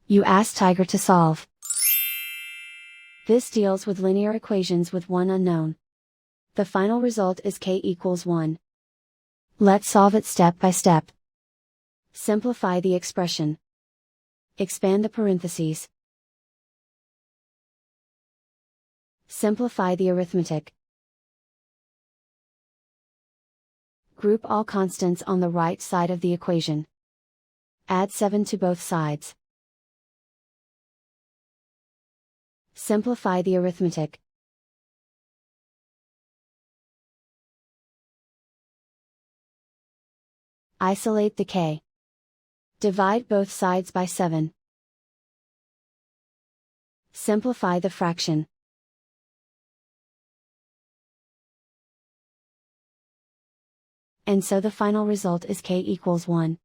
You ask Tiger to solve. This deals with linear equations with one unknown. The final result is k equals 1. Let's solve it step by step. Simplify the expression. Expand the parentheses. Simplify the arithmetic. Group all constants on the right side of the equation. Add 7 to both sides. Simplify the arithmetic. Isolate the k. Divide both sides by 7. Simplify the fraction. And so the final result is k equals 1.